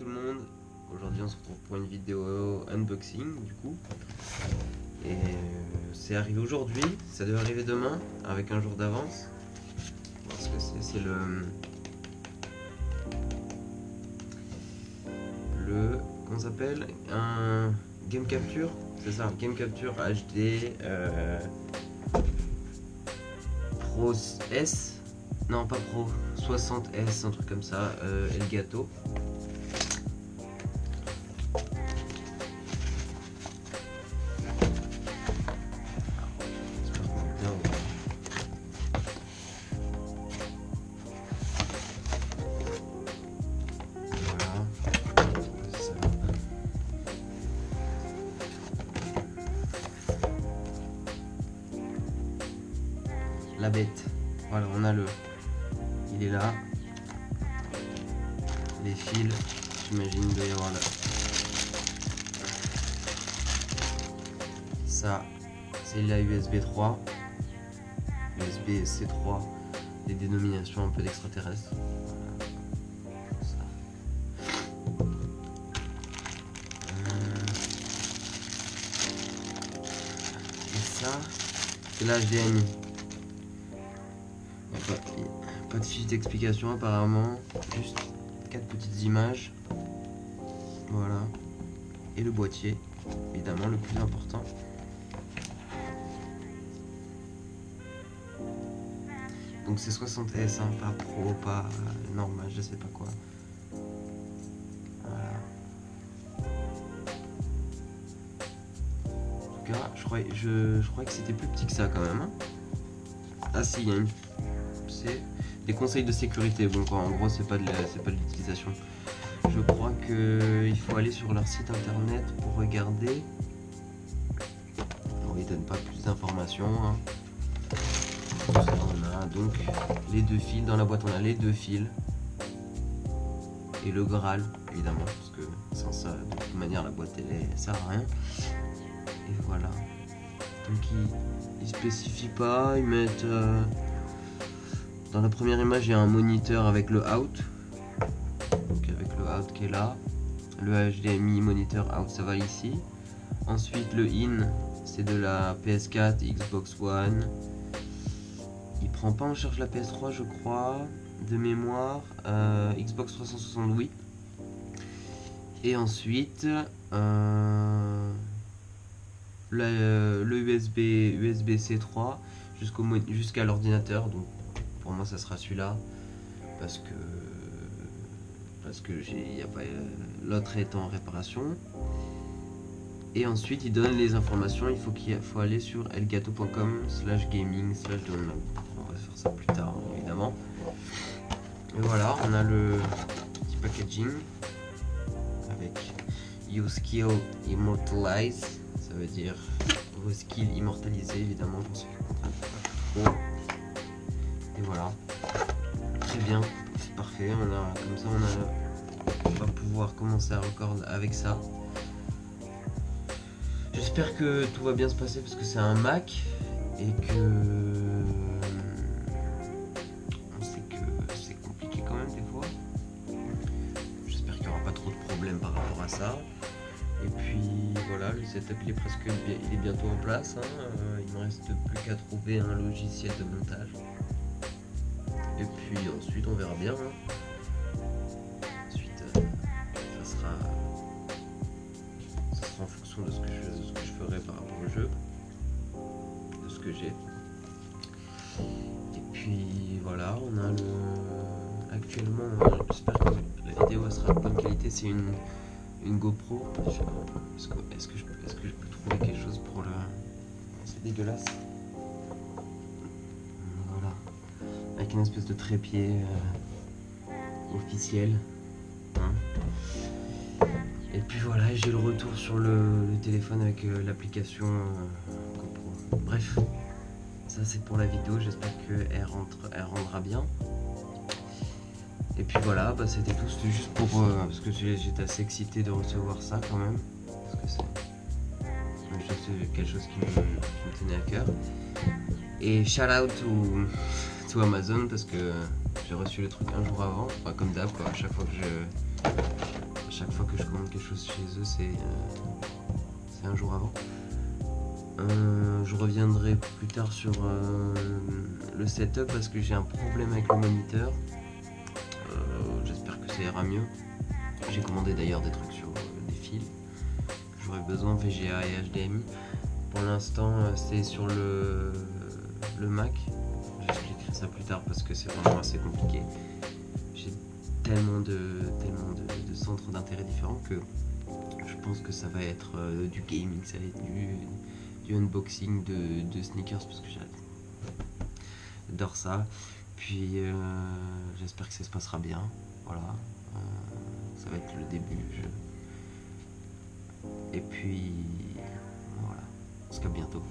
tout le monde. Aujourd'hui on se retrouve pour une vidéo unboxing du coup. Et c'est arrivé aujourd'hui, ça devait arriver demain avec un jour d'avance. Parce que c'est comment ça s'appelle, un Game Capture, c'est ça, Game Capture HD Pro S, non pas Pro, 60S, un truc comme ça, Elgato. La bête, voilà, on a il est là, les fils, j'imagine il doit y avoir là. Ça, c'est la USB 3, USB C3, des dénominations un peu d'extraterrestres. Et ça, c'est l'HDMI. Pas de fiche d'explication apparemment, juste 4 petites images. Voilà. Et le boîtier, évidemment le plus important. Donc c'est 60S, hein, pas pro, pas normal, je sais pas quoi. Voilà. En tout cas, je croyais que c'était plus petit que ça quand même. Hein. Ah si, il y a c'est des conseils de sécurité. Bon, en gros, c'est pas de l'utilisation. Je crois qu'il faut aller sur leur site internet pour regarder. Non, ils donnent pas plus d'informations. Hein. On a donc les deux fils. Dans la boîte, on a les deux fils. Et le Graal, évidemment, parce que sans ça, de toute manière, la boîte, elle sert à rien. Et voilà. Donc, ils spécifient pas, ils mettent... Dans la première image, il y a un moniteur avec le out. Donc avec le out qui est là. Le HDMI moniteur out, ça va ici. Ensuite, le in, c'est de la PS4, Xbox One. Il prend pas en charge la PS3, je crois, de mémoire. Xbox 360, oui. Et ensuite, le USB C3 jusqu'à l'ordinateur. Donc pour moi, ça sera celui-là parce que l'autre est en réparation. Et ensuite, il donne les informations. Il faut aller sur elgato.com/gaming/download. On va faire ça plus tard, évidemment. Et voilà, on a le petit packaging avec Your Skill Immortalize. Ça veut dire vos skills immortalisés, évidemment, pour ceux qui comprennent pas trop. Et voilà, très bien, c'est parfait. On va pouvoir commencer à recorder avec ça. J'espère que tout va bien se passer parce que c'est un Mac et que on sait que c'est compliqué quand même des fois. J'espère qu'il n'y aura pas trop de problèmes par rapport à ça. Et puis voilà, le setup il est bientôt en place. Hein. Il ne reste plus qu'à trouver un logiciel de montage. Et puis ensuite on verra bien. Hein. Ensuite ça sera en fonction de ce que je ferai par rapport au jeu, de ce que j'ai. Et puis voilà, on a actuellement, j'espère que la vidéo sera de bonne qualité. C'est une GoPro. Est-ce que je peux trouver quelque chose pour le... C'est dégueulasse. Voilà. Avec une espèce de trépied officiel. Hein. Et puis voilà, j'ai le retour sur le téléphone avec l'application GoPro. Bref, ça c'est pour la vidéo. J'espère qu'elle rendra bien. Et puis voilà, c'était tout. C'était juste pour... parce que j'étais assez excité de recevoir ça quand même. Parce que c'est quelque chose qui me tenait à cœur. Et shout out to Amazon parce que j'ai reçu le truc un jour avant. Enfin, comme d'hab, quoi. À chaque quelque chose chez eux, c'est un jour avant. Je reviendrai plus tard sur le setup parce que j'ai un problème avec le moniteur. J'espère que ça ira mieux. J'ai commandé d'ailleurs des trucs sur des fils que j'aurais besoin, VGA et HDMI. Pour l'instant, c'est sur le Mac. J'expliquerai ça plus tard parce que c'est vraiment assez compliqué. J'ai tellement de centres d'intérêt différents que je pense que ça va être du gaming, ça va être du unboxing de sneakers parce que j'adore ça. Puis j'espère que ça se passera bien. Voilà, ça va être le début. Et puis voilà, on se capte bientôt.